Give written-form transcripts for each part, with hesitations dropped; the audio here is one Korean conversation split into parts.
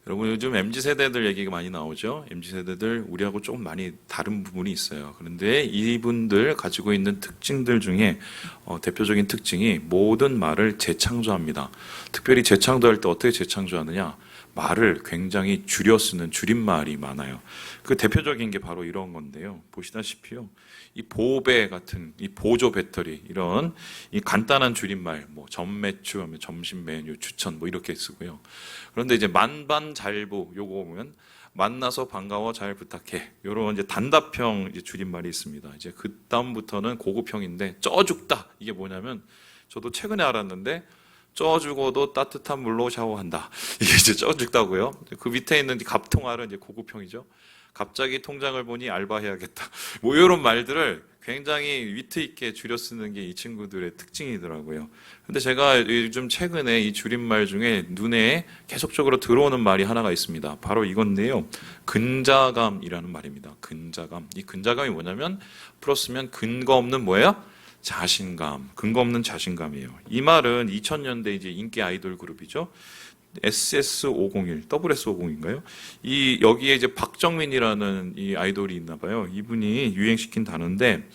여러분 요즘 MZ세대들 얘기가 많이 나오죠. MZ세대들 우리하고 조금 많이 다른 부분이 있어요. 그런데 이분들 가지고 있는 특징들 중에 대표적인 특징이 모든 말을 재창조합니다. 특별히 재창조할 때 어떻게 재창조하느냐? 말을 굉장히 줄여 쓰는 줄임말이 많아요. 그 대표적인 게 바로 이런 건데요. 보시다시피요. 이 보배 같은 이 보조 배터리 이런 이 간단한 줄임말 뭐 전매추 하면 점심 메뉴 추천 뭐 이렇게 쓰고요. 그런데 이제 만반잘부 요거 보면 만나서 반가워 잘 부탁해 요런 이제 단답형 이제 줄임말이 있습니다. 이제 그 다음부터는 고급형인데 쪄 죽다 이게 뭐냐면 저도 최근에 알았는데 쪄 죽어도 따뜻한 물로 샤워한다. 이게 이제 쪄 죽다고요. 그 밑에 있는 갑통알은 이제 고급형이죠. 갑자기 통장을 보니 알바해야겠다. 뭐 이런 말들을 굉장히 위트 있게 줄여 쓰는 게 이 친구들의 특징이더라고요. 근데 제가 요즘 최근에 이 줄임말 중에 눈에 계속적으로 들어오는 말이 하나가 있습니다. 바로 이건데요. 근자감이라는 말입니다. 근자감. 이 근자감이 뭐냐면 풀었으면 근거 없는 뭐예요? 자신감, 근거 없는 자신감이에요. 이 말은 2000년대 이제 인기 아이돌 그룹이죠. SS501, WS501인가요? 이 여기에 이제 박정민이라는 이 아이돌이 있나 봐요. 이분이 유행시킨 단어인데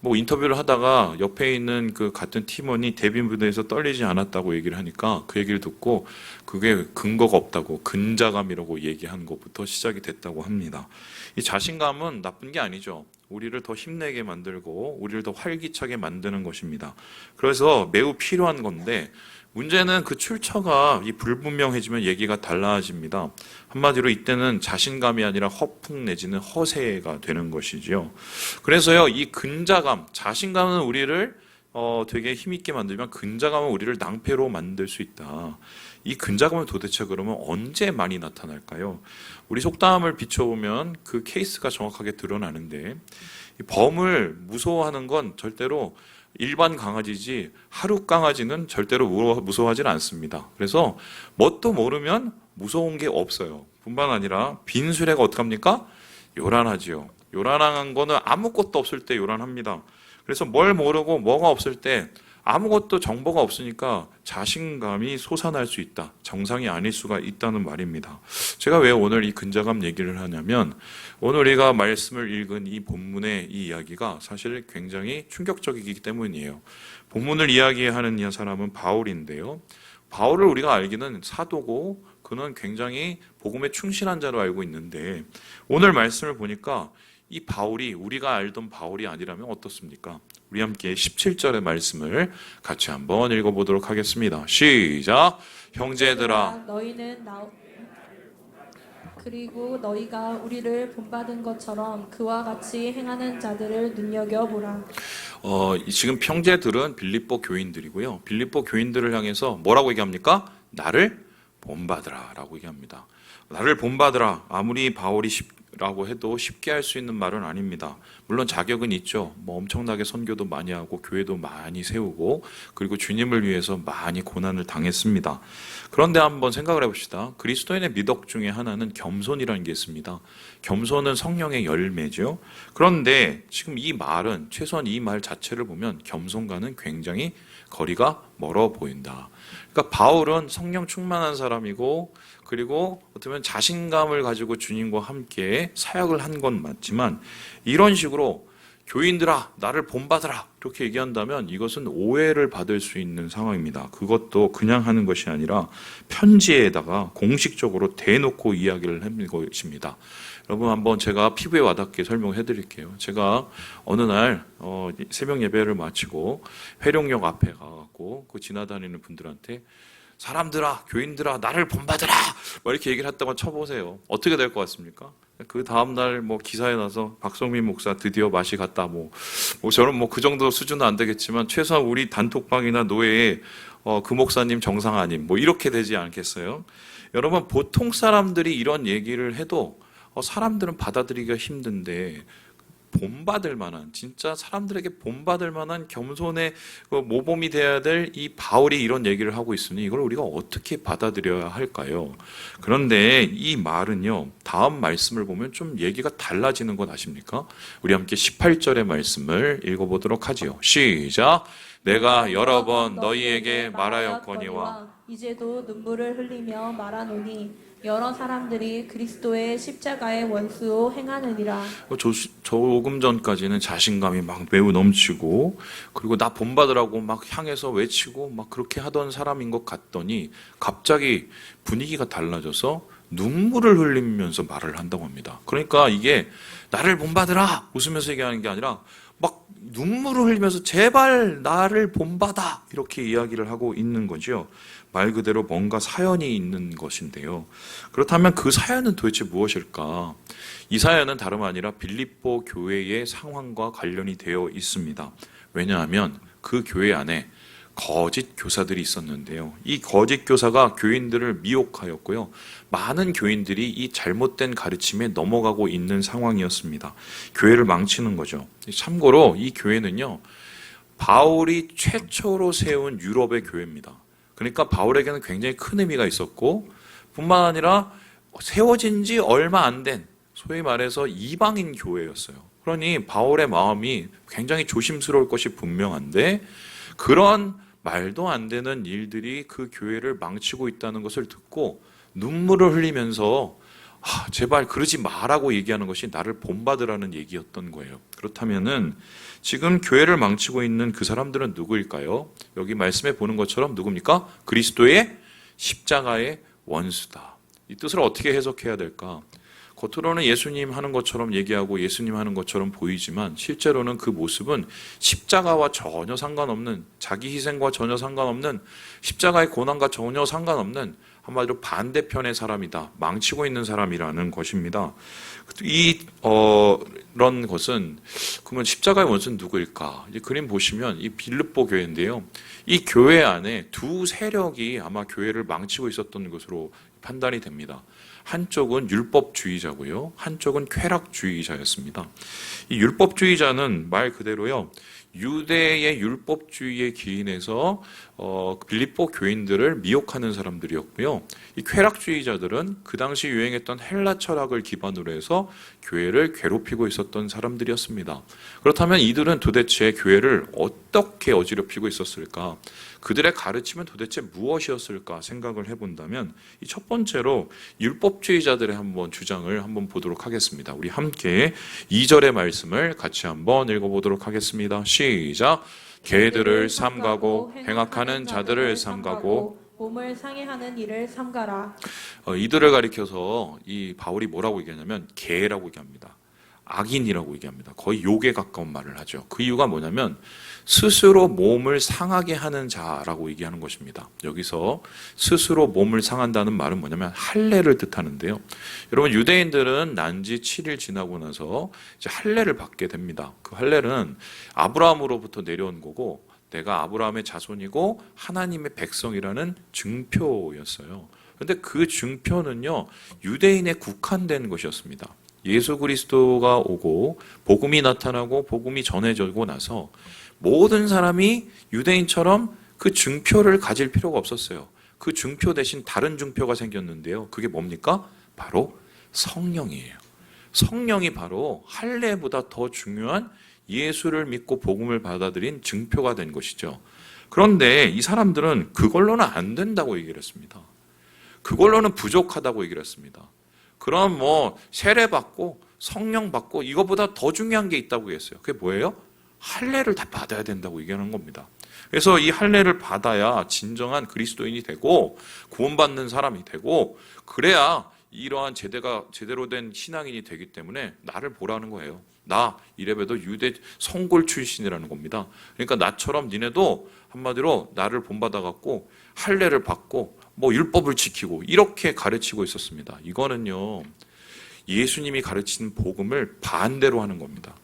뭐 인터뷰를 하다가 옆에 있는 그 같은 팀원이 데뷔 무대에서 떨리지 않았다고 얘기를 하니까 그 얘기를 듣고 그게 근거가 없다고 근자감이라고 얘기한 것부터 시작이 됐다고 합니다. 이 자신감은 나쁜 게 아니죠. 우리를 더 힘내게 만들고 우리를 더 활기차게 만드는 것입니다. 그래서 매우 필요한 건데 문제는 그 출처가 이 불분명해지면 얘기가 달라집니다. 한마디로 이때는 자신감이 아니라 허풍 내지는 허세가 되는 것이죠. 그래서요, 이 근자감, 자신감은 우리를 되게 힘있게 만들면 근자감은 우리를 낭패로 만들 수 있다. 이 근자감은 도대체 그러면 언제 많이 나타날까요? 우리 속담을 비춰보면 그 케이스가 정확하게 드러나는데 범을 무서워하는 건 절대로 일반 강아지지 하루 강아지는 절대로 무서워하지는 않습니다. 그래서 뭣도 모르면 무서운 게 없어요. 뿐만 아니라 빈수레가 어떡합니까? 요란하지요. 요란한 거는 아무것도 없을 때 요란합니다. 그래서 뭘 모르고 뭐가 없을 때 아무것도 정보가 없으니까 자신감이 솟아날 수 있다. 정상이 아닐 수가 있다는 말입니다. 제가 왜 오늘 이 근자감 얘기를 하냐면 오늘 우리가 말씀을 읽은 이 본문의 이 이야기가 사실 굉장히 충격적이기 때문이에요. 본문을 이야기하는 이 사람은 바울인데요. 바울을 우리가 알기는 사도고 그는 굉장히 복음에 충실한 자로 알고 있는데 오늘 말씀을 보니까 이 바울이 우리가 알던 바울이 아니라면 어떻습니까? 우리 함께 17절의 말씀을 같이 한번 읽어보도록 하겠습니다. 시작! 형제들아 그리고 너희가 우리를 본받은 것처럼 그와 같이 행하는 자들을 눈여겨보라. 지금 형제들은 빌립보 교인들이고요. 빌립보 교인들을 향해서 뭐라고 얘기합니까? 나를 본받으라 라고 얘기합니다. 나를 본받으라. 아무리 바울이 라고 해도 쉽게 할 수 있는 말은 아닙니다. 물론 자격은 있죠. 뭐 엄청나게 선교도 많이 하고 교회도 많이 세우고 그리고 주님을 위해서 많이 고난을 당했습니다. 그런데 한번 생각을 해봅시다. 그리스도인의 미덕 중에 하나는 겸손이라는 게 있습니다. 겸손은 성령의 열매죠. 그런데 지금 이 말은 최소한 이 말 자체를 보면 겸손과는 굉장히 거리가 멀어 보인다. 그러니까 바울은 성령 충만한 사람이고 그리고 어떻게 보면 자신감을 가지고 주님과 함께 사역을 한 건 맞지만 이런 식으로 교인들아 나를 본받으라 이렇게 얘기한다면 이것은 오해를 받을 수 있는 상황입니다. 그것도 그냥 하는 것이 아니라 편지에다가 공식적으로 대놓고 이야기를 하는 것입니다. 여러분 한번 제가 피부에 와닿게 설명해 드릴게요. 제가 어느 날 새벽 예배를 마치고 회룡역 앞에 가갖고 그 지나다니는 분들한테 사람들아, 교인들아, 나를 본받으라! 뭐 이렇게 얘기를 했다고 쳐보세요. 어떻게 될 것 같습니까? 그 다음날 뭐 기사에 나서 박성민 목사 드디어 맛이 갔다. 저는 그 정도 수준은 안 되겠지만 최소한 우리 단톡방이나 노예에 그 목사님 정상 아님. 이렇게 되지 않겠어요? 여러분, 보통 사람들이 이런 얘기를 해도 사람들은 받아들이기가 힘든데 본받을 만한 진짜 사람들에게 본받을 만한 겸손의 모범이 돼야 될 이 바울이 이런 얘기를 하고 있으니 이걸 우리가 어떻게 받아들여야 할까요? 그런데 이 말은요 다음 말씀을 보면 좀 얘기가 달라지는 건 아십니까? 우리 함께 18절의 말씀을 읽어보도록 하지요. 시작! 내가 여러 번 너희에게 말하였거니와 이제도 눈물을 흘리며 말하노니 여러 사람들이 그리스도의 십자가의 원수로 행하느니라. 조금 전까지는 자신감이 막 매우 넘치고 그리고 나 본받으라고 막 향해서 외치고 막 그렇게 하던 사람인 것 같더니 갑자기 분위기가 달라져서 눈물을 흘리면서 말을 한다고 합니다. 그러니까 이게 나를 본받으라 웃으면서 얘기하는 게 아니라 막 눈물을 흘리면서 제발 나를 본받아 이렇게 이야기를 하고 있는 거죠. 말 그대로 뭔가 사연이 있는 것인데요. 그렇다면 그 사연은 도대체 무엇일까? 이 사연은 다름 아니라 빌립보 교회의 상황과 관련이 되어 있습니다. 왜냐하면 그 교회 안에 거짓 교사들이 있었는데요. 이 거짓 교사가 교인들을 미혹하였고요. 많은 교인들이 이 잘못된 가르침에 넘어가고 있는 상황이었습니다. 교회를 망치는 거죠. 참고로 이 교회는요, 바울이 최초로 세운 유럽의 교회입니다. 그러니까 바울에게는 굉장히 큰 의미가 있었고, 뿐만 아니라 세워진 지 얼마 안 된, 소위 말해서 이방인 교회였어요. 그러니 바울의 마음이 굉장히 조심스러울 것이 분명한데, 그런 말도 안 되는 일들이 그 교회를 망치고 있다는 것을 듣고 눈물을 흘리면서 제발 그러지 마라고 얘기하는 것이 나를 본받으라는 얘기였던 거예요. 그렇다면은 지금 교회를 망치고 있는 그 사람들은 누구일까요? 여기 말씀해 보는 것처럼 누굽니까? 그리스도의 십자가의 원수다. 이 뜻을 어떻게 해석해야 될까? 겉으로는 예수님 하는 것처럼 얘기하고 예수님 하는 것처럼 보이지만 실제로는 그 모습은 십자가와 전혀 상관없는, 자기 희생과 전혀 상관없는, 십자가의 고난과 전혀 상관없는 한마디로 반대편의 사람이다. 망치고 있는 사람이라는 것입니다. 이런 것은 그러면 십자가의 원수는 누구일까? 이 그림 보시면 이 빌립보 교회인데요. 이 교회 안에 두 세력이 아마 교회를 망치고 있었던 것으로 판단이 됩니다. 한쪽은 율법주의자고요. 한쪽은 쾌락주의자였습니다. 이 율법주의자는 말 그대로요. 유대의 율법주의에 기인해서 빌립보 교인들을 미혹하는 사람들이었고요. 이 쾌락주의자들은 그 당시 유행했던 헬라 철학을 기반으로 해서 교회를 괴롭히고 있었던 사람들이었습니다. 그렇다면 이들은 도대체 교회를 어떻게 어지럽히고 있었을까? 그들의 가르침은 도대체 무엇이었을까 생각을 해본다면 이 첫 번째로 율법주의자들의 한번 주장을 한번 보도록 하겠습니다. 우리 함께 2절의 말씀을 같이 한번 읽어보도록 하겠습니다. 시작. 개들을 삼가고 행악하는 자들을 삼가고 몸을 상해하는 일을 삼가라. 이들을 가리켜서 이 바울이 뭐라고 얘기하냐면 개라고 얘기합니다. 악인이라고 얘기합니다. 거의 욕에 가까운 말을 하죠. 그 이유가 뭐냐면 스스로 몸을 상하게 하는 자라고 얘기하는 것입니다. 여기서 스스로 몸을 상한다는 말은 뭐냐면 할례를 뜻하는데요. 여러분 유대인들은 난지 7일 지나고 나서 이제 할례를 받게 됩니다. 그 할례는 아브라함으로부터 내려온 거고 내가 아브라함의 자손이고 하나님의 백성이라는 증표였어요. 그런데 그 증표는요 유대인에 국한된 것이었습니다. 예수 그리스도가 오고 복음이 나타나고 복음이 전해지고 나서 모든 사람이 유대인처럼 그 증표를 가질 필요가 없었어요. 그 증표 대신 다른 증표가 생겼는데요. 그게 뭡니까? 바로 성령이에요. 성령이 바로 할례보다 더 중요한 예수를 믿고 복음을 받아들인 증표가 된 것이죠. 그런데 이 사람들은 그걸로는 안 된다고 얘기를 했습니다. 그걸로는 부족하다고 얘기를 했습니다. 그럼 세례 받고 성령 받고 이거보다 더 중요한 게 있다고 했어요. 그게 뭐예요? 할례를 다 받아야 된다고 얘기하는 겁니다. 그래서 이 할례를 받아야 진정한 그리스도인이 되고 구원받는 사람이 되고 그래야 이러한 제대로 된 신앙인이 되기 때문에 나를 보라는 거예요. 나 이래봬도 유대 성골 출신이라는 겁니다. 그러니까 나처럼 니네도 한마디로 나를 본받아갖고 할례를 받고 율법을 지키고 이렇게 가르치고 있었습니다. 이거는요 예수님이 가르치는 복음을 반대로 하는 겁니다.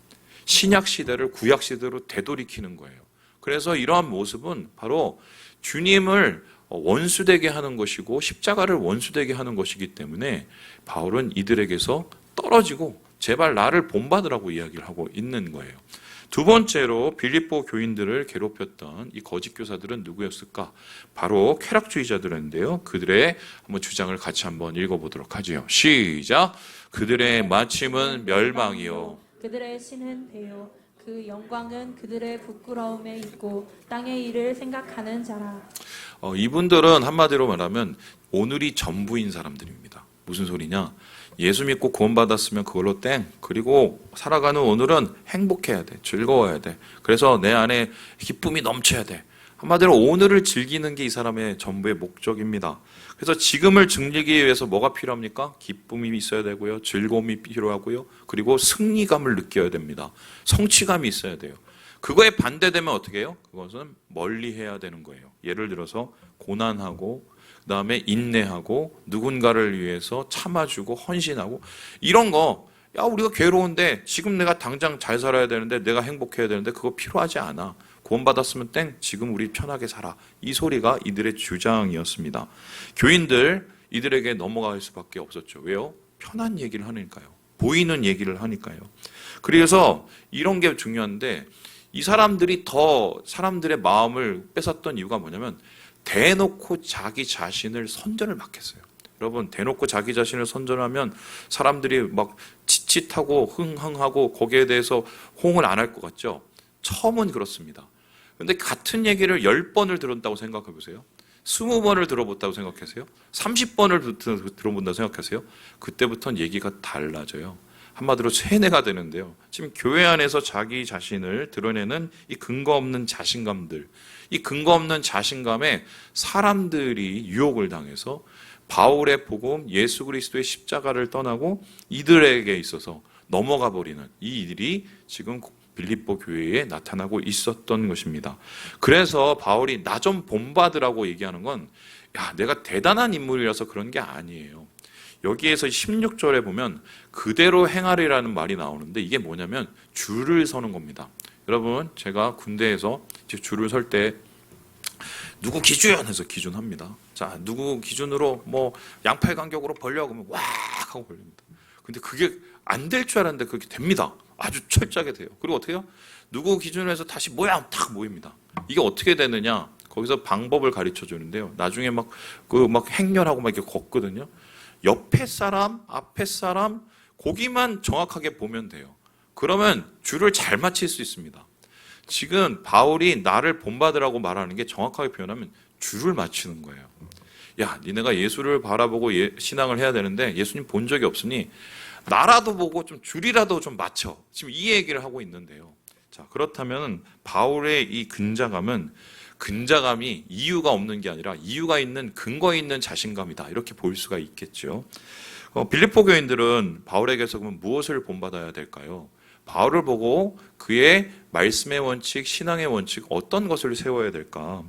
신약 시대를 구약 시대로 되돌이키는 거예요. 그래서 이러한 모습은 바로 주님을 원수되게 하는 것이고 십자가를 원수되게 하는 것이기 때문에 바울은 이들에게서 떨어지고 제발 나를 본받으라고 이야기를 하고 있는 거예요. 두 번째로 빌립보 교인들을 괴롭혔던 이 거짓 교사들은 누구였을까? 바로 쾌락주의자들인데요. 그들의 한번 주장을 같이 한번 읽어보도록 하죠. 시작. 그들의 마침은 멸망이요. 그들의 신은 배요. 그 영광은 그들의 부끄러움에 있고 땅의 일을 생각하는 자라. 이분들은 한마디로 말하면 오늘이 전부인 사람들입니다. 무슨 소리냐? 예수 믿고 구원받았으면 그걸로 땡. 그리고 살아가는 오늘은 행복해야 돼. 즐거워야 돼. 그래서 내 안에 기쁨이 넘쳐야 돼. 한마디로 오늘을 즐기는 게 이 사람의 전부의 목적입니다. 그래서 지금을 즐기기 위해서 뭐가 필요합니까? 기쁨이 있어야 되고요. 즐거움이 필요하고요. 그리고 승리감을 느껴야 됩니다. 성취감이 있어야 돼요. 그거에 반대되면 어떻게 해요? 그것은 멀리 해야 되는 거예요. 예를 들어서 고난하고 그다음에 인내하고 누군가를 위해서 참아주고 헌신하고 이런 거, 야 우리가 괴로운데 지금 내가 당장 잘 살아야 되는데 내가 행복해야 되는데 그거 필요하지 않아. 구원받았으면 땡, 지금 우리 편하게 살아. 이 소리가 이들의 주장이었습니다. 교인들 이들에게 넘어갈 수밖에 없었죠. 왜요? 편한 얘기를 하니까요. 보이는 얘기를 하니까요. 그래서 이런 게 중요한데 이 사람들이 더 사람들의 마음을 뺏었던 이유가 뭐냐면 대놓고 자기 자신을 선전을 막 했어요. 여러분, 대놓고 자기 자신을 선전하면 사람들이 막 칫칫하고 흥흥하고 거기에 대해서 호응을 안 할 것 같죠? 처음은 그렇습니다. 근데 같은 얘기를 10번을 들었다고 생각해 보세요. 20번을 들어봤다고 생각하세요? 30번을 들어본다고 생각하세요? 그때부터는 얘기가 달라져요. 한마디로 세뇌가 되는데요. 지금 교회 안에서 자기 자신을 드러내는 이 근거 없는 자신감들, 이 근거 없는 자신감에 사람들이 유혹을 당해서 바울의 복음, 예수 그리스도의 십자가를 떠나고 이들에게 있어서 넘어가 버리는 이 일이 지금 빌립보 교회에 나타나고 있었던 것입니다. 그래서 바울이 나 좀 본받으라고 얘기하는 건 야, 내가 대단한 인물이라서 그런 게 아니에요. 여기에서 16절에 보면 그대로 행하리라는 말이 나오는데 이게 뭐냐면 줄을 서는 겁니다. 여러분, 제가 군대에서 줄을 설 때 누구 기준해서 기준합니다. 자, 누구 기준으로 뭐 양팔 간격으로 벌려 그러면 와 하고 벌립니다. 근데 그게 안 될 줄 알았는데 그게 됩니다. 아주 철저하게 돼요. 그리고 어떻게 해요? 누구 기준으로 해서 다시 모양 탁 모입니다. 이게 어떻게 되느냐? 거기서 방법을 가르쳐 주는데요. 나중에 막 행렬하고 막 이렇게 걷거든요. 옆에 사람, 앞에 사람, 거기만 정확하게 보면 돼요. 그러면 줄을 잘 맞힐 수 있습니다. 지금 바울이 나를 본받으라고 말하는 게 정확하게 표현하면 줄을 맞추는 거예요. 야, 니네가 예수를 바라보고 신앙을 해야 되는데 예수님 본 적이 없으니 나라도 보고 좀 줄이라도 좀 맞춰. 지금 이 얘기를 하고 있는데요. 자, 그렇다면 바울의 이 근자감이 이유가 없는 게 아니라 이유가 있는 근거 있는 자신감이다. 이렇게 볼 수가 있겠죠. 빌립보 교인들은 바울에게서 그러면 무엇을 본받아야 될까요? 바울을 보고 그의 말씀의 원칙, 신앙의 원칙 어떤 것을 세워야 될까?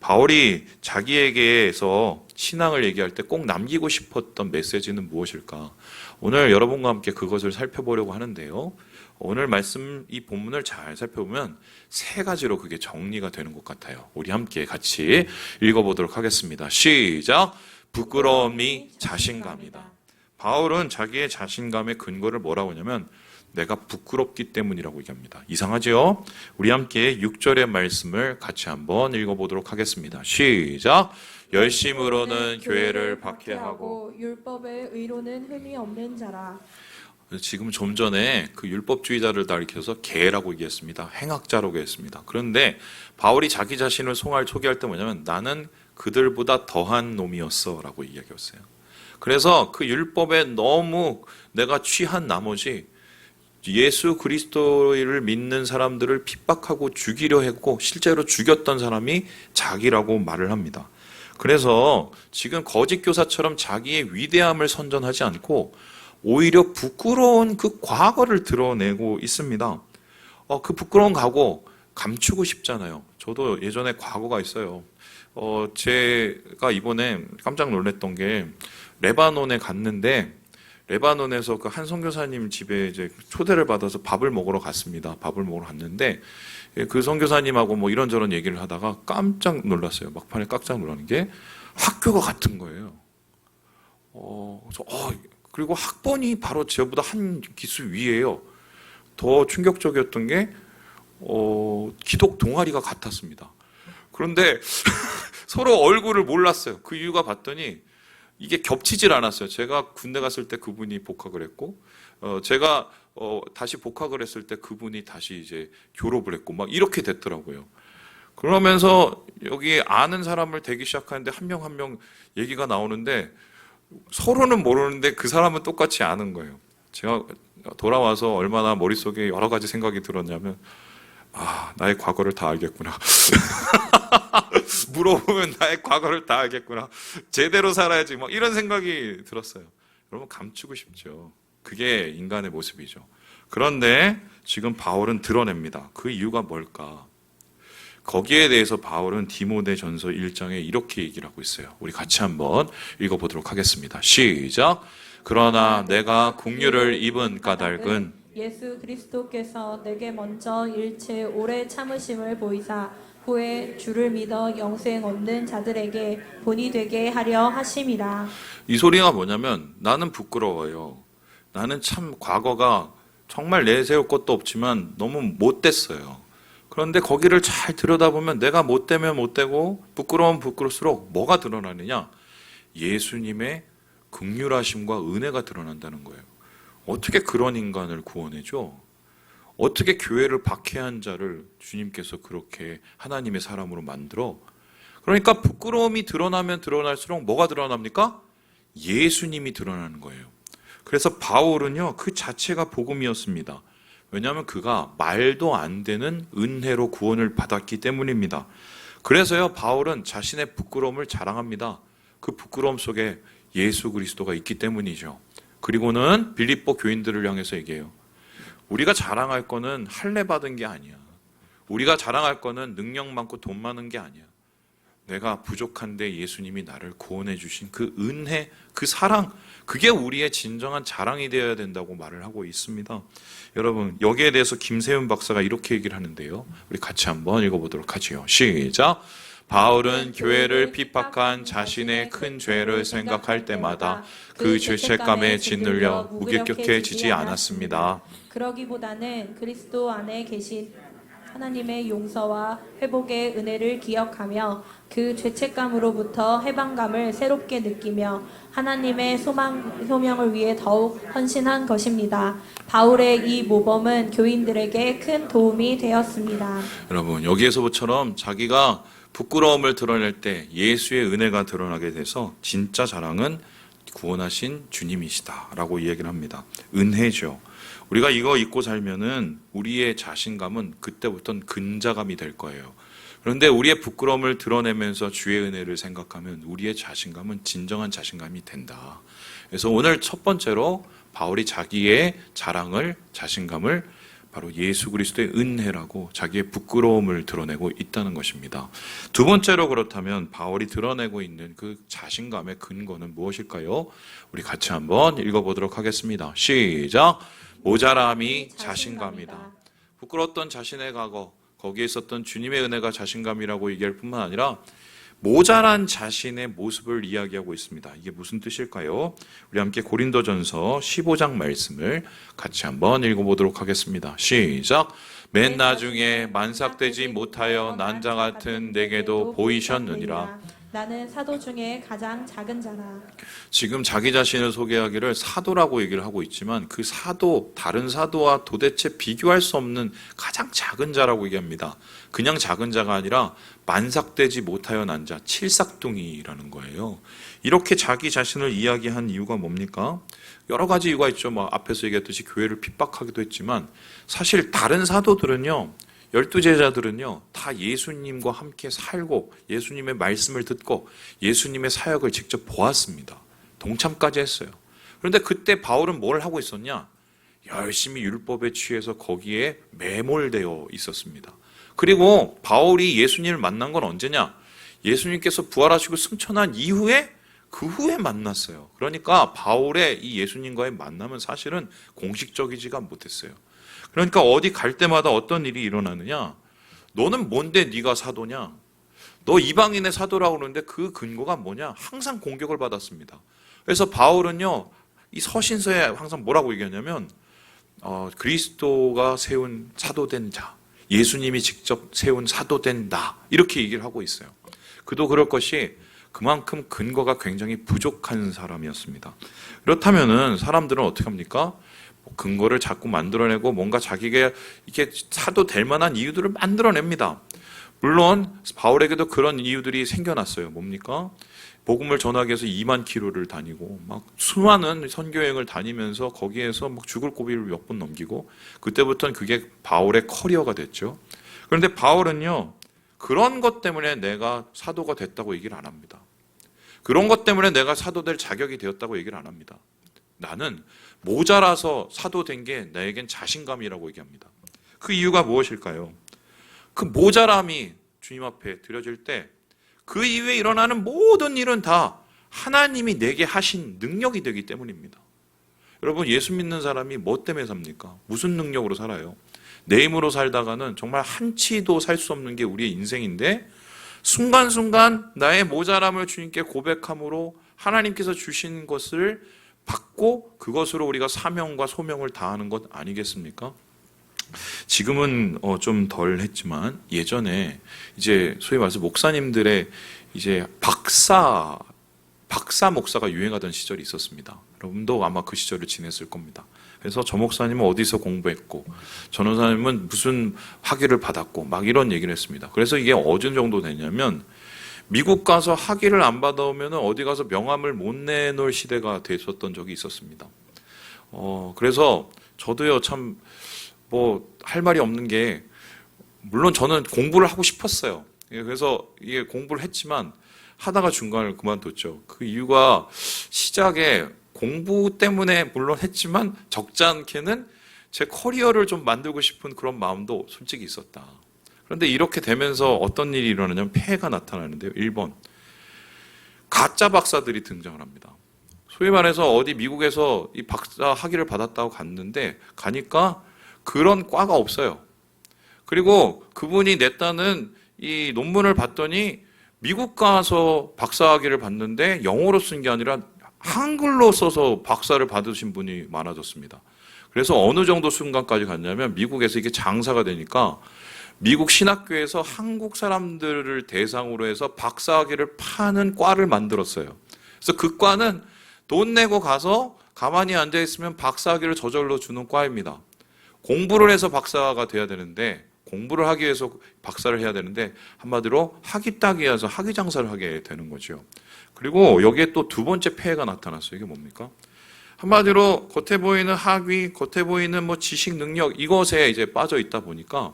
바울이 자기에게서 신앙을 얘기할 때 꼭 남기고 싶었던 메시지는 무엇일까? 오늘 여러분과 함께 그것을 살펴보려고 하는데요. 오늘 말씀 이 본문을 잘 살펴보면 세 가지로 그게 정리가 되는 것 같아요. 우리 함께 같이 읽어보도록 하겠습니다. 시작! 부끄러움이 자신감이다. 바울은 자기의 자신감의 근거를 뭐라고 하냐면 내가 부끄럽기 때문이라고 얘기합니다. 이상하죠? 우리 함께 6절의 말씀을 같이 한번 읽어보도록 하겠습니다. 시작! 열심으로는 교회를 박해하고 율법의 의로는 흠이 없는 자라. 지금 좀 전에 그 율법주의자를 가리켜서 개라고 얘기했습니다. 행악자라고 했습니다. 그런데 바울이 자기 자신을 소개할 때 뭐냐면 나는 그들보다 더한 놈이었어 라고 이야기했어요. 그래서 그 율법에 너무 내가 취한 나머지 예수 그리스도를 믿는 사람들을 핍박하고 죽이려 했고 실제로 죽였던 사람이 자기라고 말을 합니다. 그래서 지금 거짓 교사처럼 자기의 위대함을 선전하지 않고 오히려 부끄러운 그 과거를 드러내고 있습니다. 그 부끄러운 과거 감추고 싶잖아요. 저도 예전에 과거가 있어요. 제가 이번에 깜짝 놀랐던 게 레바논에 갔는데 레바논에서 그 한 선교사님 집에 이제 초대를 받아서 밥을 먹으러 갔습니다. 밥을 먹으러 갔는데 그 선교사님하고 뭐 이런저런 얘기를 하다가 깜짝 놀랐어요. 막판에 깜짝 놀라는 게 학교가 같은 거예요. 그리고 학번이 바로 저보다 한 기수 위에요. 더 충격적이었던 게 기독 동아리가 같았습니다. 그런데 서로 얼굴을 몰랐어요. 그 이유가 봤더니 이게 겹치질 않았어요. 제가 군대 갔을 때 그분이 복학을 했고, 제가 다시 복학을 했을 때 그분이 다시 이제 졸업을 했고, 막 이렇게 됐더라고요. 그러면서 여기 아는 사람을 대기 시작하는데 한 명 한 명 얘기가 나오는데 서로는 모르는데 그 사람은 똑같이 아는 거예요. 제가 돌아와서 얼마나 머릿속에 여러 가지 생각이 들었냐면, 나의 과거를 다 알겠구나. 물어보면 나의 과거를 다 알겠구나. 제대로 살아야지. 막 이런 생각이 들었어요. 여러분, 감추고 싶죠. 그게 인간의 모습이죠. 그런데 지금 바울은 드러냅니다. 그 이유가 뭘까? 거기에 대해서 바울은 디모데전서 1장에 이렇게 얘기를 하고 있어요. 우리 같이 한번 읽어보도록 하겠습니다. 시작. 그러나 내가 국류를 입은 까닭은 예수 그리스도께서 내게 먼저 일체 오래 참으심을 보이사 후에 주를 믿어 영생 얻는 자들에게 본이 되게 하려 하심이라. 이 소리가 뭐냐면 나는 부끄러워요. 나는 참 과거가 정말 내세울 것도 없지만 너무 못됐어요. 그런데 거기를 잘 들여다보면 내가 못되면 못되고 부끄러우면 부끄러울수록 뭐가 드러나느냐? 예수님의 긍휼하심과 은혜가 드러난다는 거예요. 어떻게 그런 인간을 구원해줘? 어떻게 교회를 박해한 자를 주님께서 그렇게 하나님의 사람으로 만들어? 그러니까 부끄러움이 드러나면 드러날수록 뭐가 드러납니까? 예수님이 드러나는 거예요. 그래서 바울은요, 그 자체가 복음이었습니다. 왜냐하면 그가 말도 안 되는 은혜로 구원을 받았기 때문입니다. 그래서요, 바울은 자신의 부끄러움을 자랑합니다. 그 부끄러움 속에 예수 그리스도가 있기 때문이죠. 그리고는 빌립보 교인들을 향해서 얘기해요. 우리가 자랑할 거는 할례 받은 게 아니야. 우리가 자랑할 거는 능력 많고 돈 많은 게 아니야. 내가 부족한데 예수님이 나를 구원해 주신 그 은혜, 그 사랑, 그게 우리의 진정한 자랑이 되어야 된다고 말을 하고 있습니다. 여러분, 여기에 대해서 김세윤 박사가 이렇게 얘기를 하는데요. 우리 같이 한번 읽어보도록 하지요. 시작. 바울은 교회를 핍박한 자신의 큰 죄를 생각할 때마다 그 죄책감에 짓눌려 무기력해지지 않았습니다. 그러기보다는 그리스도 안에 계신 하나님의 용서와 회복의 은혜를 기억하며 그 죄책감으로부터 해방감을 새롭게 느끼며 하나님의 소명을 위해 더욱 헌신한 것입니다. 바울의 이 모범은 교인들에게 큰 도움이 되었습니다. 여러분, 여기에서처럼 자기가 부끄러움을 드러낼 때 예수의 은혜가 드러나게 돼서 진짜 자랑은 구원하신 주님이시다라고 이야기를 합니다. 은혜죠. 우리가 이거 잊고 살면은 우리의 자신감은 그때부터는 근자감이 될 거예요. 그런데 우리의 부끄러움을 드러내면서 주의 은혜를 생각하면 우리의 자신감은 진정한 자신감이 된다. 그래서 오늘 첫 번째로 바울이 자기의 자랑을, 자신감을 바로 예수 그리스도의 은혜라고 자기의 부끄러움을 드러내고 있다는 것입니다. 두 번째로 그렇다면 바울이 드러내고 있는 그 자신감의 근거는 무엇일까요? 우리 같이 한번 읽어보도록 하겠습니다. 시작! 모자람이 자신감이다. 부끄러웠던 자신의 과거, 거기에 있었던 주님의 은혜가 자신감이라고 얘기할 뿐만 아니라 모자란 자신의 모습을 이야기하고 있습니다. 이게 무슨 뜻일까요? 우리 함께 고린도전서 15장 말씀을 같이 한번 읽어보도록 하겠습니다. 시작! 맨 나중에 만삭되지 못하여 난자 같은 내게도 보이셨느니라. 나는 사도 중에 가장 작은 자라. 지금 자기 자신을 소개하기를 사도라고 얘기를 하고 있지만 그 사도, 다른 사도와 도대체 비교할 수 없는 가장 작은 자라고 얘기합니다. 그냥 작은 자가 아니라 만삭되지 못하여 난 자, 칠삭둥이라는 거예요. 이렇게 자기 자신을 이야기한 이유가 뭡니까? 여러 가지 이유가 있죠. 앞에서 얘기했듯이 교회를 핍박하기도 했지만 사실 다른 사도들은요, 12제자들은요, 다 예수님과 함께 살고 예수님의 말씀을 듣고 예수님의 사역을 직접 보았습니다. 동참까지 했어요. 그런데 그때 바울은 뭘 하고 있었냐? 열심히 율법에 취해서 거기에 매몰되어 있었습니다. 그리고 바울이 예수님을 만난 건 언제냐? 예수님께서 부활하시고 승천한 이후에 그 후에 만났어요. 그러니까 바울의 이 예수님과의 만남은 사실은 공식적이지가 못했어요. 그러니까 어디 갈 때마다 어떤 일이 일어나느냐? 너는 뭔데 네가 사도냐? 너 이방인의 사도라고 그러는데 그 근거가 뭐냐? 항상 공격을 받았습니다. 그래서 바울은요, 이 서신서에 항상 뭐라고 얘기하냐면 그리스도가 세운 사도된 자, 예수님이 직접 세운 사도된 나, 이렇게 얘기를 하고 있어요. 그도 그럴 것이 그만큼 근거가 굉장히 부족한 사람이었습니다. 그렇다면은 사람들은 어떻게 합니까? 근거를 자꾸 만들어내고 뭔가 자기가 이렇게 사도 될 만한 이유들을 만들어냅니다. 물론 바울에게도 그런 이유들이 생겨났어요. 뭡니까? 복음을 전하기 위해서 2만 킬로를 다니고 막 수많은 선교여행을 다니면서 거기에서 막 죽을 고비를 몇 번 넘기고 그때부터는 그게 바울의 커리어가 됐죠. 그런데 바울은요, 그런 것 때문에 내가 사도가 됐다고 얘기를 안 합니다. 그런 것 때문에 내가 사도 될 자격이 되었다고 얘기를 안 합니다. 나는 모자라서 사도 된 게 나에겐 자신감이라고 얘기합니다. 그 이유가 무엇일까요? 그 모자람이 주님 앞에 드려질 때 그 이후에 일어나는 모든 일은 다 하나님이 내게 하신 능력이 되기 때문입니다. 여러분, 예수 믿는 사람이 뭐 때문에 삽니까? 무슨 능력으로 살아요? 내 힘으로 살다가는 정말 한치도 살 수 없는 게 우리의 인생인데, 순간순간 나의 모자람을 주님께 고백함으로 하나님께서 주신 것을 받고 그것으로 우리가 사명과 소명을 다하는 것 아니겠습니까? 지금은 좀 덜 했지만 예전에 이제 소위 말해서 목사님들의 이제 박사 목사가 유행하던 시절이 있었습니다. 여러분도 아마 그 시절을 지냈을 겁니다. 그래서 저 목사님은 어디서 공부했고 저 목사님은 무슨 학위를 받았고 막 이런 얘기를 했습니다. 그래서 이게 어느 정도 되냐면 미국 가서 학위를 안 받아오면 어디 가서 명함을 못 내놓을 시대가 됐었던 적이 있었습니다. 그래서 저도요, 참 할 말이 없는 게, 물론 저는 공부를 하고 싶었어요. 그래서 이게 공부를 했지만 하다가 중간을 그만뒀죠. 그 이유가 시작에 공부 때문에 물론 했지만 적지 않게는 제 커리어를 좀 만들고 싶은 그런 마음도 솔직히 있었다. 그런데 이렇게 되면서 어떤 일이 일어나냐면 폐해가 나타나는데요. 1번, 가짜 박사들이 등장을 합니다. 소위 말해서 어디 미국에서 이 박사 학위를 받았다고 갔는데 가니까 그런 과가 없어요. 그리고 그분이 냈다는 이 논문을 봤더니 미국 가서 박사 학위를 받는데 영어로 쓴 게 아니라 한글로 써서 박사를 받으신 분이 많아졌습니다. 그래서 어느 정도 순간까지 갔냐면 미국에서 이게 장사가 되니까 미국 신학교에서 한국 사람들을 대상으로 해서 박사학위를 파는 과를 만들었어요. 그래서 그 과는 돈 내고 가서 가만히 앉아 있으면 박사학위를 저절로 주는 과입니다. 공부를 해서 박사가 돼야 되는데, 공부를 하기 위해서 박사를 해야 되는데, 한마디로 학위 따기 위해서 학위 장사를 하게 되는 거죠. 그리고 여기에 또 두 번째 폐해가 나타났어요. 이게 뭡니까? 한마디로 겉에 보이는 학위, 겉에 보이는 뭐 지식 능력, 이것에 이제 빠져 있다 보니까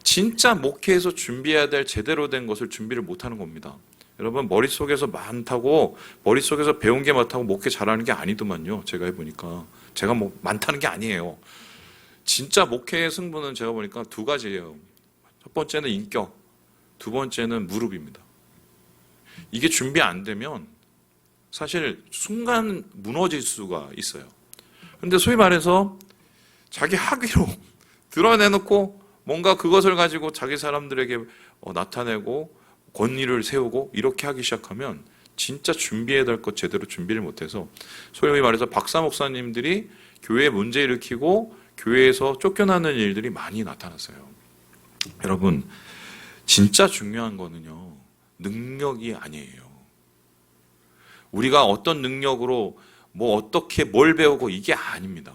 진짜 목회에서 준비해야 될 제대로 된 것을 준비를 못 하는 겁니다. 여러분, 머릿속에서 많다고, 머릿속에서 배운 게 많다고 목회 잘하는 게 아니더만요. 제가 해보니까. 제가 뭐 많다는 게 아니에요. 진짜 목회의 승부는 제가 보니까 두 가지예요. 첫 번째는 인격, 두 번째는 무릎입니다. 이게 준비 안 되면 사실 순간 무너질 수가 있어요. 그런데 소위 말해서 자기 학위로 드러내놓고 뭔가 그것을 가지고 자기 사람들에게 나타내고 권위를 세우고 이렇게 하기 시작하면 진짜 준비해야 될 것 제대로 준비를 못해서 소위 말해서 박사 목사님들이 교회에 문제 일으키고 교회에서 쫓겨나는 일들이 많이 나타났어요. 여러분, 진짜 중요한 거는요, 능력이 아니에요. 우리가 어떤 능력으로 뭐 어떻게 뭘 배우고 이게 아닙니다.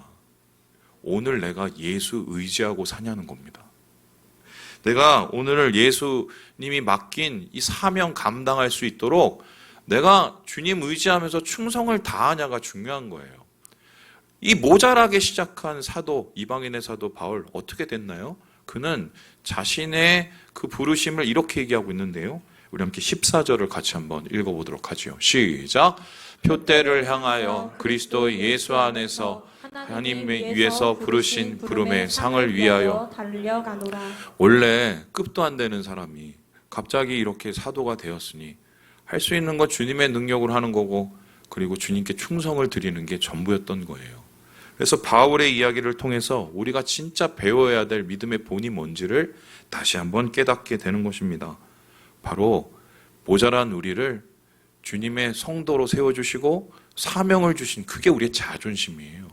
오늘 내가 예수 의지하고 사냐는 겁니다. 내가 오늘 예수님이 맡긴 이 사명 감당할 수 있도록 내가 주님 의지하면서 충성을 다하냐가 중요한 거예요. 이 모자라게 시작한 사도, 이방인의 사도 바울 어떻게 됐나요? 그는 자신의 그 부르심을 이렇게 얘기하고 있는데요. 우리 함께 14절을 같이 한번 읽어보도록 하죠. 시작! 표대를 향하여 그리스도 예수 안에서 하나님 위에서 부르신 부름의 상을 위하여 달려가노라. 원래 끝도 안 되는 사람이 갑자기 이렇게 사도가 되었으니 할 수 있는 건 주님의 능력으로 하는 거고, 그리고 주님께 충성을 드리는 게 전부였던 거예요. 그래서 바울의 이야기를 통해서 우리가 진짜 배워야 될 믿음의 본이 뭔지를 다시 한번 깨닫게 되는 것입니다. 바로 모자란 우리를 주님의 성도로 세워주시고 사명을 주신, 그게 우리의 자존심이에요.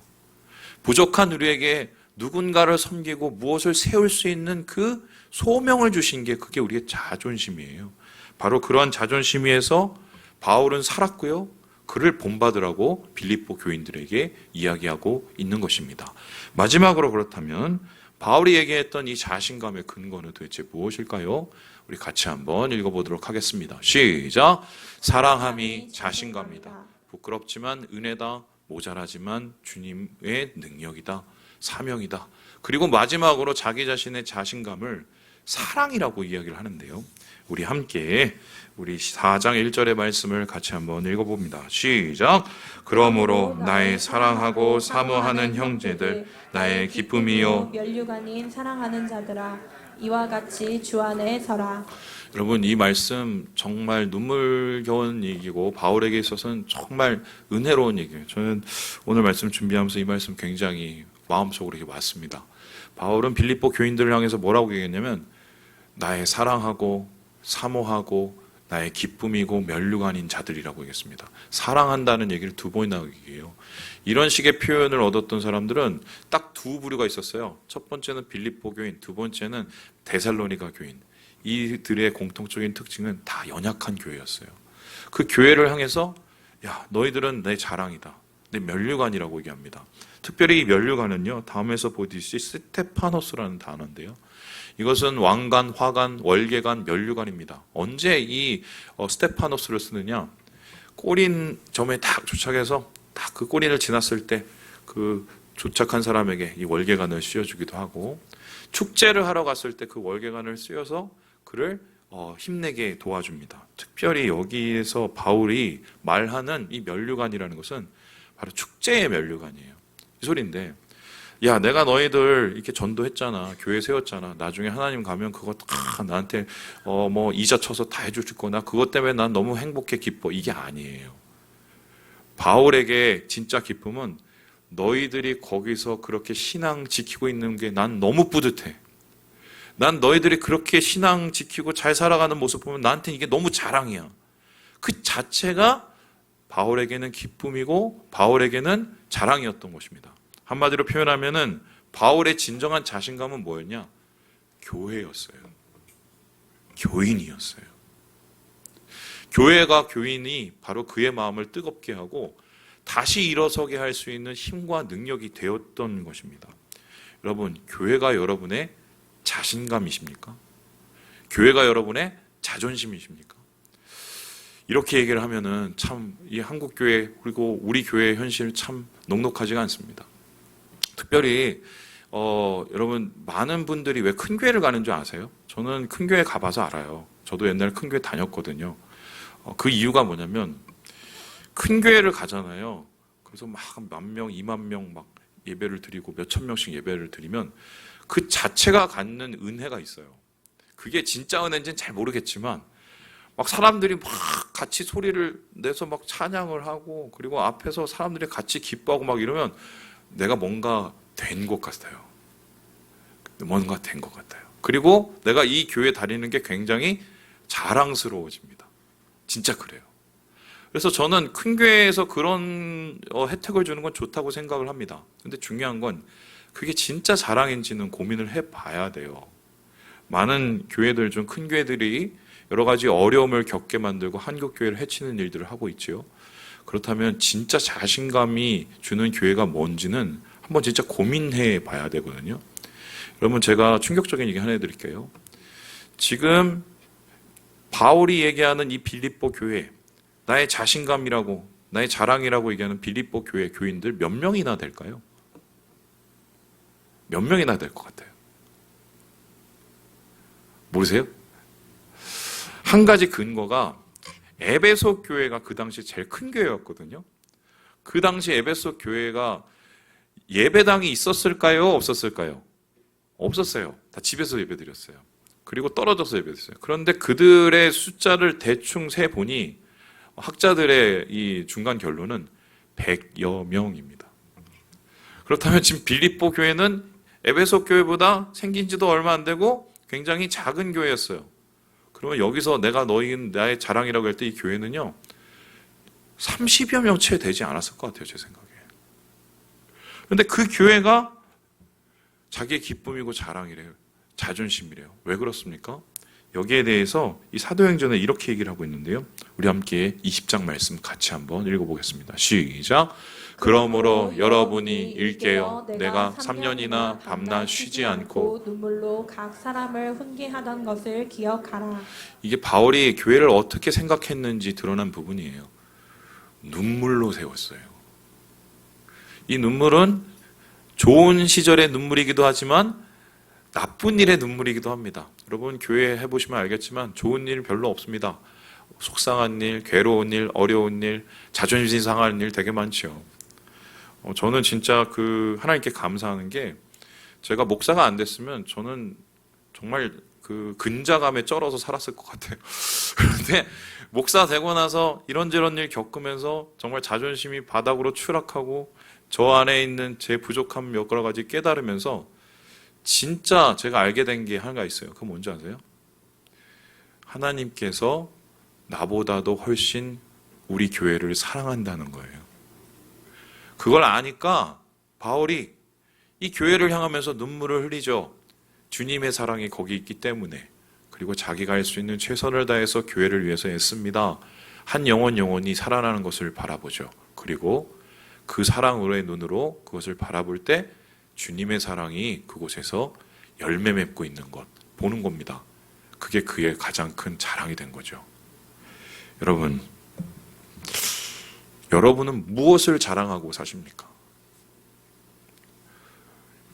부족한 우리에게 누군가를 섬기고 무엇을 세울 수 있는 그 소명을 주신 게 그게 우리의 자존심이에요. 바로 그러한 자존심 위에서 바울은 살았고요. 그를 본받으라고 빌립보 교인들에게 이야기하고 있는 것입니다. 마지막으로 그렇다면 바울이 얘기했던 이 자신감의 근거는 도대체 무엇일까요? 우리 같이 한번 읽어보도록 하겠습니다. 시작! 사랑함이 자신감이다. 부끄럽지만 은혜다. 모자라지만 주님의 능력이다. 사명이다. 그리고 마지막으로 자기 자신의 자신감을 사랑이라고 이야기를 하는데요. 우리 함께 우리 4장 1절의 말씀을 같이 한번 읽어봅니다. 시작! 그러므로 나의 사랑하고 사모하는 형제들, 나의 기쁨이요 면류관인 사랑하는 자들아, 이와 같이 주 안에 서라. 여러분, 이 말씀 정말 눈물겨운 얘기고 바울에게 있어서는 정말 은혜로운 얘기예요. 저는 오늘 말씀 준비하면서 이 말씀 굉장히 마음속으로 이렇게 왔습니다. 바울은 빌립보 교인들을 향해서 뭐라고 얘기했냐면 나의 사랑하고 사모하고 나의 기쁨이고 면류관인 자들이라고 얘기했습니다. 사랑한다는 얘기를 2번이나 얘기해요. 이런 식의 표현을 얻었던 사람들은 딱 2부류가 있었어요. 첫 번째는 빌립보 교인, 두 번째는 데살로니가 교인. 이들의 공통적인 특징은 다 연약한 교회였어요. 그 교회를 향해서 야, 너희들은 내 자랑이다. 내 면류관이라고 얘기합니다. 특별히 이 면류관은요, 다음에서 보듯이 스테파노스라는 단어인데요. 이것은 왕관, 화관, 월계관, 면류관입니다. 언제 이 스테파노스를 쓰느냐? 꼬린점에 딱 도착해서 딱 그 꼬린을 지났을 때 그 도착한 사람에게 이 월계관을 씌워주기도 하고, 축제를 하러 갔을 때 그 월계관을 씌워서 그를 힘내게 도와줍니다. 특별히 여기에서 바울이 말하는 이 면류관이라는 것은 바로 축제의 면류관이에요. 이 소리인데, 야, 내가 너희들 이렇게 전도했잖아. 교회 세웠잖아. 나중에 하나님 가면 그거 다 나한테 뭐 이자 쳐서 다 해줄 거나 그것 때문에 난 너무 행복해 기뻐. 이게 아니에요. 바울에게 진짜 기쁨은 너희들이 거기서 그렇게 신앙 지키고 있는 게 난 너무 뿌듯해. 난 너희들이 그렇게 신앙 지키고 잘 살아가는 모습 보면 나한테 이게 너무 자랑이야. 그 자체가 바울에게는 기쁨이고 바울에게는 자랑이었던 것입니다. 한마디로 표현하면은 바울의 진정한 자신감은 뭐였냐? 교회였어요. 교인이었어요. 교회가 교인이 바로 그의 마음을 뜨겁게 하고 다시 일어서게 할 수 있는 힘과 능력이 되었던 것입니다. 여러분, 교회가 여러분의 자신감이십니까? 교회가 여러분의 자존심이십니까? 이렇게 얘기를 하면은 참 이 한국 교회 그리고 우리 교회의 현실 참 녹록하지가 않습니다. 특별히 여러분 많은 분들이 왜 큰 교회를 가는 줄 아세요? 저는 큰 교회 가봐서 알아요. 저도 옛날에 큰 교회 다녔거든요. 그 이유가 뭐냐면 큰 교회를 가잖아요. 그래서 막 10,000명, 20,000명 막 예배를 드리고 몇천 명씩 예배를 드리면 그 자체가 갖는 은혜가 있어요. 그게 진짜 은혜인지는 잘 모르겠지만 막 사람들이 막 같이 소리를 내서 막 찬양을 하고 그리고 앞에서 사람들이 같이 기뻐하고 막 이러면 내가 뭔가 된 것 같아요. 뭔가 된 것 같아요. 그리고 내가 이 교회 다니는 게 굉장히 자랑스러워집니다. 진짜 그래요. 그래서 저는 큰 교회에서 그런 혜택을 주는 건 좋다고 생각을 합니다. 근데 중요한 건 그게 진짜 자랑인지는 고민을 해봐야 돼요. 많은 교회들 중 큰 교회들이 여러 가지 어려움을 겪게 만들고 한국 교회를 해치는 일들을 하고 있지요. 그렇다면 진짜 자신감이 주는 교회가 뭔지는 한번 진짜 고민해 봐야 되거든요. 여러분, 제가 충격적인 얘기 하나 해드릴게요. 지금 바울이 얘기하는 이 빌립보 교회, 나의 자신감이라고, 나의 자랑이라고 얘기하는 빌립보 교회 교인들 몇 명이나 될까요? 몇 명이나 될 것 같아요? 모르세요? 한 가지 근거가 에베소 교회가 그 당시 제일 큰 교회였거든요. 그 당시 에베소 교회가 예배당이 있었을까요? 없었을까요? 없었어요. 다 집에서 예배드렸어요. 그리고 떨어져서 예배드렸어요. 그런데 그들의 숫자를 대충 세보니 학자들의 이 중간 결론은 100여 명입니다. 그렇다면 지금 빌립보 교회는 에베소 교회보다 생긴 지도 얼마 안 되고 굉장히 작은 교회였어요. 그러면 여기서 내가 나의 자랑이라고 할 때 이 교회는요 30여 명 채 되지 않았을 것 같아요, 제 생각에. 그런데 그 교회가 자기의 기쁨이고 자랑이래요. 자존심이래요. 왜 그렇습니까? 여기에 대해서 이 사도행전에 이렇게 얘기를 하고 있는데요. 우리 함께 20장 말씀 같이 한번 읽어보겠습니다. 시작. 그러므로 여러분이 일깨어 내가 3년이나 밤낮 쉬지 않고 눈물로 각 사람을 훈계하던 것을 기억하라. 이게 바울이 교회를 어떻게 생각했는지 드러난 부분이에요. 눈물로 세웠어요. 이 눈물은 좋은 시절의 눈물이기도 하지만 나쁜 일의 눈물이기도 합니다. 여러분 교회 해보시면 알겠지만 좋은 일 별로 없습니다. 속상한 일, 괴로운 일, 어려운 일, 자존심 상하는 일 되게 많죠. 저는 진짜 하나님께 감사하는 게 제가 목사가 안 됐으면 저는 정말 근자감에 쩔어서 살았을 것 같아요. 그런데 목사 되고 나서 이런저런 일 겪으면서 정말 자존심이 바닥으로 추락하고 저 안에 있는 제 부족함 몇 가지 깨달으면서 진짜 제가 알게 된 게 하나가 있어요. 그건 뭔지 아세요? 하나님께서 나보다도 훨씬 우리 교회를 사랑한다는 거예요. 그걸 아니까 바울이 이 교회를 향하면서 눈물을 흘리죠. 주님의 사랑이 거기 있기 때문에. 그리고 자기가 할 수 있는 최선을 다해서 교회를 위해서 애씁니다. 한 영혼이 살아나는 것을 바라보죠. 그리고 그 사랑으로의 눈으로 그것을 바라볼 때 주님의 사랑이 그곳에서 열매 맺고 있는 것 보는 겁니다. 그게 그의 가장 큰 자랑이 된 거죠. 여러분은 무엇을 자랑하고 사십니까?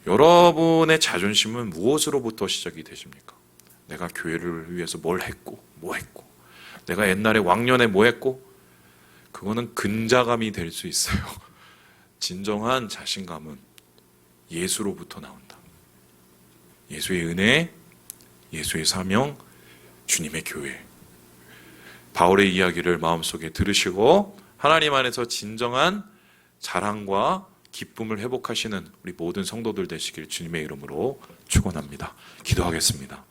여러분의 자존심은 무엇으로부터 시작이 되십니까? 내가 교회를 위해서 뭐 했고 내가 옛날에 왕년에 뭐 했고 그거는 근자감이 될 수 있어요. 진정한 자신감은 예수로부터 나온다. 예수의 은혜, 예수의 사명, 주님의 교회. 바울의 이야기를 마음속에 들으시고 하나님 안에서 진정한 자랑과 기쁨을 회복하시는 우리 모든 성도들 되시길 주님의 이름으로 축원합니다. 기도하겠습니다.